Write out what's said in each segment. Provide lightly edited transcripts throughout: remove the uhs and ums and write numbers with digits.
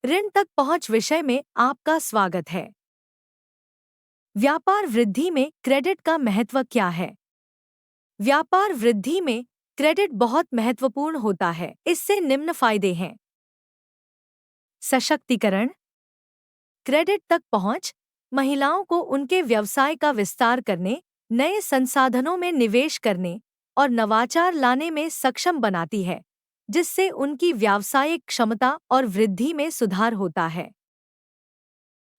ऋण तक पहुंच विषय में आपका स्वागत है। व्यापार वृद्धि में क्रेडिट का महत्व क्या है? व्यापार वृद्धि में क्रेडिट बहुत महत्वपूर्ण होता है। इससे निम्न फायदे हैं। सशक्तिकरण। क्रेडिट तक पहुंच महिलाओं को उनके व्यवसाय का विस्तार करने, नए संसाधनों में निवेश करने और नवाचार लाने में सक्षम बनाती है, जिससे उनकी व्यावसायिक क्षमता और वृद्धि में सुधार होता है।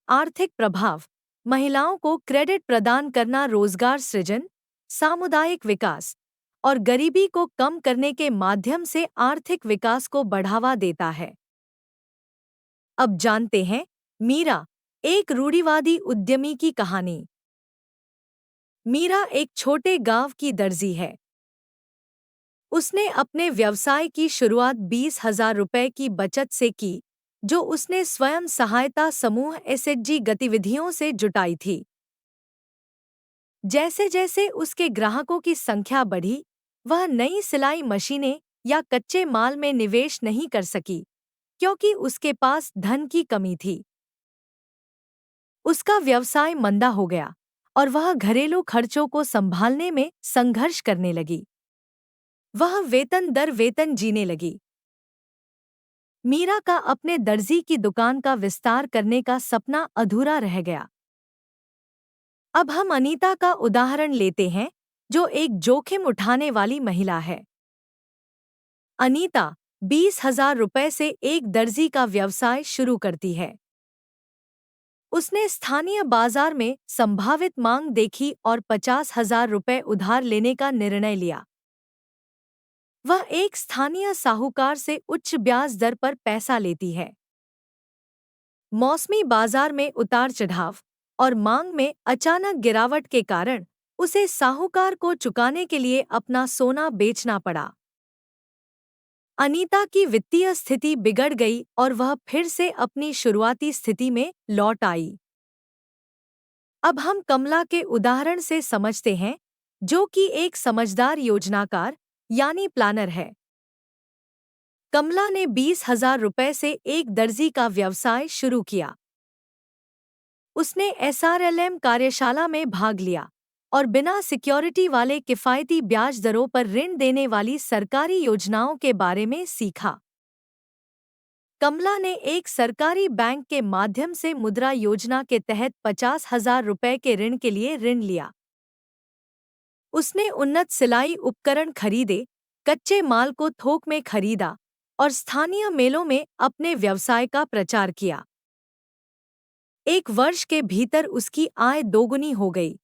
आर्थिक प्रभाव। महिलाओं को क्रेडिट प्रदान करना रोजगार सृजन, सामुदायिक विकास और गरीबी को कम करने के माध्यम से आर्थिक विकास को बढ़ावा देता है। अब जानते हैं मीरा, एक रूढ़िवादी उद्यमी की कहानी। मीरा एक छोटे गांव की दर्जी है। उसने अपने व्यवसाय की शुरुआत 20,000 रुपए की बचत से की, जो उसने स्वयं सहायता समूह एसएचजी गतिविधियों से जुटाई थी। जैसे जैसे उसके ग्राहकों की संख्या बढ़ी, वह नई सिलाई मशीनें या कच्चे माल में निवेश नहीं कर सकी, क्योंकि उसके पास धन की कमी थी। उसका व्यवसाय मंदा हो गया और वह घरेलू खर्चों को संभालने में संघर्ष करने लगी। वह वेतन दर वेतन जीने लगी। मीरा का अपने दर्जी की दुकान का विस्तार करने का सपना अधूरा रह गया। अब हम अनीता का उदाहरण लेते हैं, जो एक जोखिम उठाने वाली महिला है। अनीता 20,000 रुपए से एक दर्जी का व्यवसाय शुरू करती है। उसने स्थानीय बाजार में संभावित मांग देखी और 50,000 रुपए उधार लेने का निर्णय लिया। वह एक स्थानीय साहूकार से उच्च ब्याज दर पर पैसा लेती है। मौसमी बाजार में उतार चढ़ाव और मांग में अचानक गिरावट के कारण उसे साहूकार को चुकाने के लिए अपना सोना बेचना पड़ा। अनीता की वित्तीय स्थिति बिगड़ गई और वह फिर से अपनी शुरुआती स्थिति में लौट आई। अब हम कमला के उदाहरण से समझते हैं, जो कि एक समझदार योजनाकार यानी प्लानर है। कमला ने 20,000 रुपए से एक दर्जी का व्यवसाय शुरू किया। उसने एसआरएलएम कार्यशाला में भाग लिया और बिना सिक्योरिटी वाले किफ़ायती ब्याज दरों पर ऋण देने वाली सरकारी योजनाओं के बारे में सीखा। कमला ने एक सरकारी बैंक के माध्यम से मुद्रा योजना के तहत 50,000 रुपए के ऋण के लिए ऋण लिया। उसने उन्नत सिलाई उपकरण खरीदे, कच्चे माल को थोक में खरीदा और स्थानीय मेलों में अपने व्यवसाय का प्रचार किया। एक वर्ष के भीतर उसकी आय दोगुनी हो गई,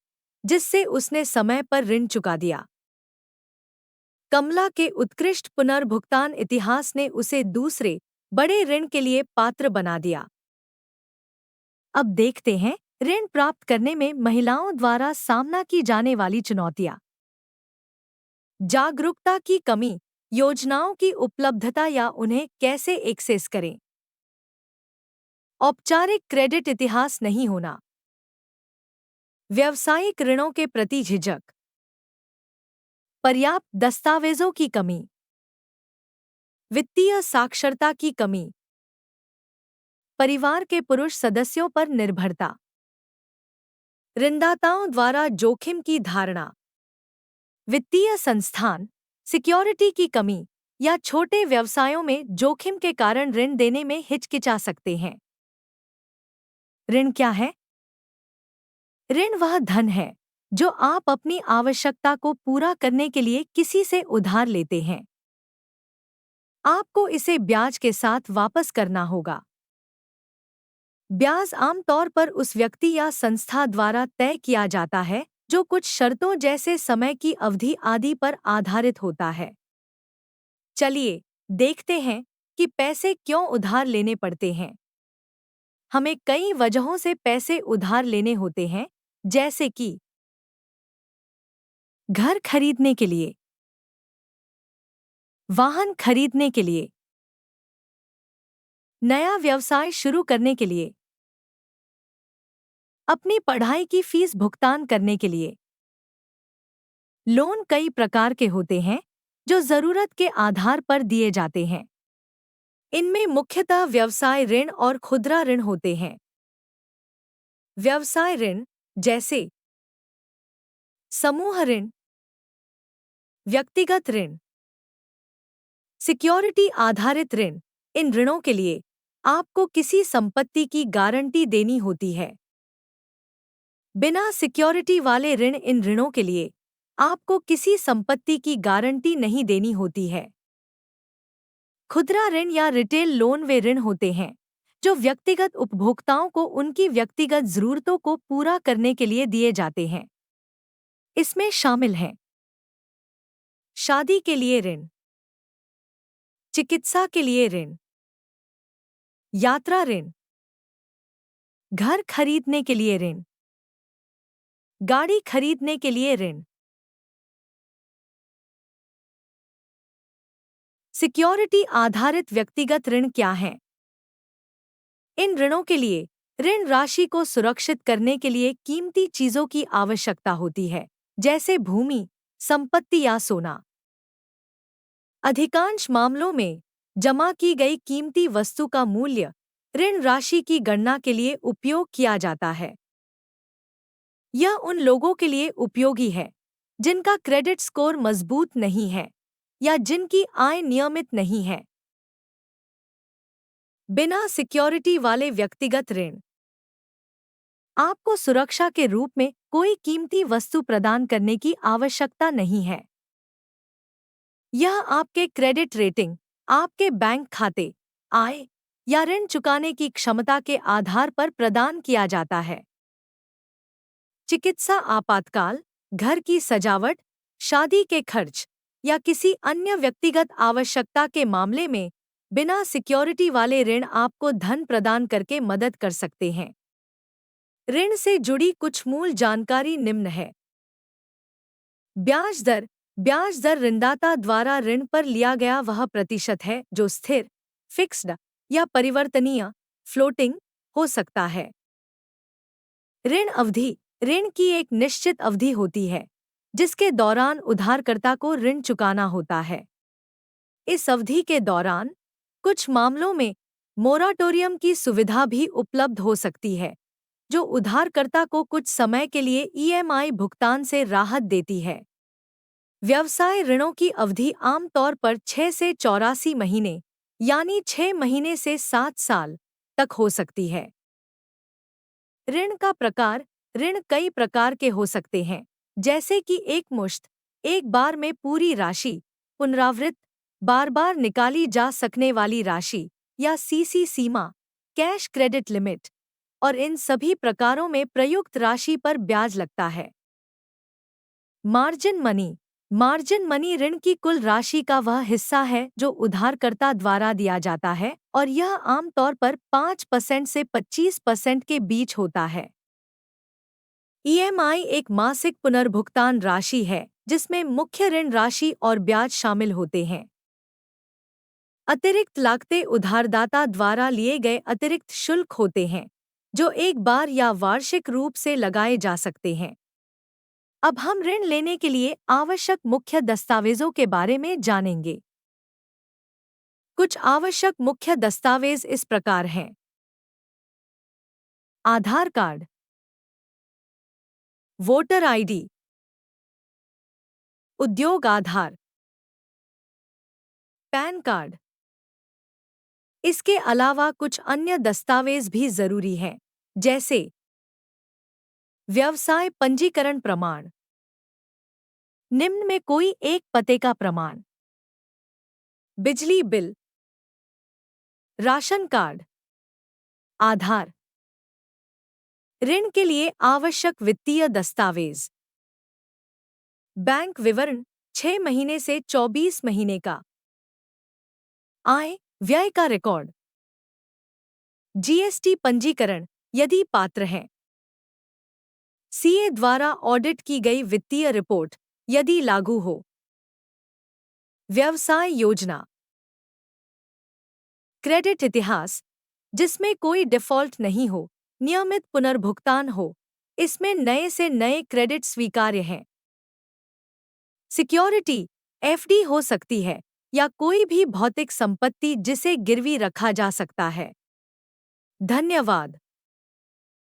जिससे उसने समय पर ऋण चुका दिया। कमला के उत्कृष्ट पुनर्भुगतान इतिहास ने उसे दूसरे बड़े ऋण के लिए पात्र बना दिया। अब देखते हैं ऋण प्राप्त करने में महिलाओं द्वारा सामना की जाने वाली चुनौतियां। जागरूकता की कमी, योजनाओं की उपलब्धता या उन्हें कैसे एक्सेस करें। औपचारिक क्रेडिट इतिहास नहीं होना। व्यावसायिक ऋणों के प्रति झिझक। पर्याप्त दस्तावेजों की कमी। वित्तीय साक्षरता की कमी। परिवार के पुरुष सदस्यों पर निर्भरता। ऋणदाताओं द्वारा जोखिम की धारणा। वित्तीय संस्थान, सिक्योरिटी की कमी या छोटे व्यवसायों में जोखिम के कारण ऋण देने में हिचकिचा सकते हैं। ऋण क्या है? ऋण वह धन है जो आप अपनी आवश्यकता को पूरा करने के लिए किसी से उधार लेते हैं। आपको इसे ब्याज के साथ वापस करना होगा। ब्याज आमतौर पर उस व्यक्ति या संस्था द्वारा तय किया जाता है, जो कुछ शर्तों जैसे समय की अवधि आदि पर आधारित होता है। चलिए देखते हैं कि पैसे क्यों उधार लेने पड़ते हैं। हमें कई वजहों से पैसे उधार लेने होते हैं, जैसे कि घर खरीदने के लिए, वाहन खरीदने के लिए, नया व्यवसाय शुरू करने के लिए, अपनी पढ़ाई की फीस भुगतान करने के लिए। लोन कई प्रकार के होते हैं, जो जरूरत के आधार पर दिए जाते हैं। इनमें मुख्यतः व्यवसाय ऋण और खुदरा ऋण होते हैं। व्यवसाय ऋण जैसे समूह ऋण, व्यक्तिगत ऋण, सिक्योरिटी आधारित ऋण, इन ऋणों के लिए आपको किसी संपत्ति की गारंटी देनी होती है। बिना सिक्योरिटी वाले ऋण, इन ऋणों के लिए आपको किसी संपत्ति की गारंटी नहीं देनी होती है। खुदरा ऋण या रिटेल लोन वे ऋण होते हैं जो व्यक्तिगत उपभोक्ताओं को उनकी व्यक्तिगत जरूरतों को पूरा करने के लिए दिए जाते हैं। इसमें शामिल हैं शादी के लिए ऋण, चिकित्सा के लिए ऋण, यात्रा ऋण, घर खरीदने के लिए ऋण, गाड़ी खरीदने के लिए ऋण। सिक्योरिटी आधारित व्यक्तिगत ऋण क्या हैं? इन ऋणों के लिए ऋण राशि को सुरक्षित करने के लिए कीमती चीजों की आवश्यकता होती है, जैसे भूमि, संपत्ति या सोना। अधिकांश मामलों में जमा की गई कीमती वस्तु का मूल्य ऋण राशि की गणना के लिए उपयोग किया जाता है। यह उन लोगों के लिए उपयोगी है जिनका क्रेडिट स्कोर मजबूत नहीं है या जिनकी आय नियमित नहीं है। बिना सिक्योरिटी वाले व्यक्तिगत ऋण, आपको सुरक्षा के रूप में कोई कीमती वस्तु प्रदान करने की आवश्यकता नहीं है। यह आपके क्रेडिट रेटिंग, आपके बैंक खाते, आय या ऋण चुकाने की क्षमता के आधार पर प्रदान किया जाता है। चिकित्सा आपातकाल, घर की सजावट, शादी के खर्च या किसी अन्य व्यक्तिगत आवश्यकता के मामले में बिना सिक्योरिटी वाले ऋण आपको धन प्रदान करके मदद कर सकते हैं। ऋण से जुड़ी कुछ मूल जानकारी निम्न है। ब्याज दर। ब्याज दर ऋणदाता द्वारा ऋण पर लिया गया वह प्रतिशत है जो स्थिर, फिक्स्ड या परिवर्तनीय, फ्लोटिंग हो सकता है। ऋण अवधि। ऋण की एक निश्चित अवधि होती है जिसके दौरान उधारकर्ता को ऋण चुकाना होता है। इस अवधि के दौरान कुछ मामलों में मोराटोरियम की सुविधा भी उपलब्ध हो सकती है, जो उधारकर्ता को कुछ समय के लिए ईएमआई भुगतान से राहत देती है। व्यवसाय ऋणों की अवधि आमतौर पर 6 से 84 महीने यानी 6 महीने से 7 साल तक हो सकती है। ऋण का प्रकार। ऋण कई प्रकार के हो सकते हैं, जैसे कि एकमुश्त, एक बार में पूरी राशि, पुनरावृत्त, बार बार निकाली जा सकने वाली राशि या सीसी सीमा, कैश क्रेडिट लिमिट, और इन सभी प्रकारों में प्रयुक्त राशि पर ब्याज लगता है। Margin money. मार्जिन मनी ऋण की कुल राशि का वह हिस्सा है जो उधारकर्ता द्वारा दिया जाता है और यह आमतौर पर 5% से 25% के बीच होता है। ईएमआई एक मासिक पुनर्भुगतान राशि है जिसमें मुख्य ऋण राशि और ब्याज शामिल होते हैं। अतिरिक्त लागतें उधारदाता द्वारा लिए गए अतिरिक्त शुल्क होते हैं जो एक बार या वार्षिक रूप से लगाए जा सकते हैं। अब हम ऋण लेने के लिए आवश्यक मुख्य दस्तावेजों के बारे में जानेंगे। कुछ आवश्यक मुख्य दस्तावेज इस प्रकार हैं। आधार कार्ड, वोटर आईडी, उद्योग आधार, पैन कार्ड। इसके अलावा कुछ अन्य दस्तावेज भी जरूरी हैं, जैसे व्यवसाय पंजीकरण प्रमाण, निम्न में कोई एक पते का प्रमाण, बिजली बिल, राशन कार्ड, आधार। ऋण के लिए आवश्यक वित्तीय दस्तावेज। बैंक विवरण 6 महीने से 24 महीने का, आय व्यय का रिकॉर्ड, जीएसटी पंजीकरण यदि पात्र हैं, सीए द्वारा ऑडिट की गई वित्तीय रिपोर्ट यदि लागू हो, व्यवसाय योजना, क्रेडिट इतिहास जिसमें कोई डिफ़ॉल्ट नहीं हो, नियमित पुनर्भुगतान हो, इसमें नए से नए क्रेडिट स्वीकार्य हैं। सिक्योरिटी एफडी हो सकती है या कोई भी भौतिक संपत्ति जिसे गिरवी रखा जा सकता है। धन्यवाद।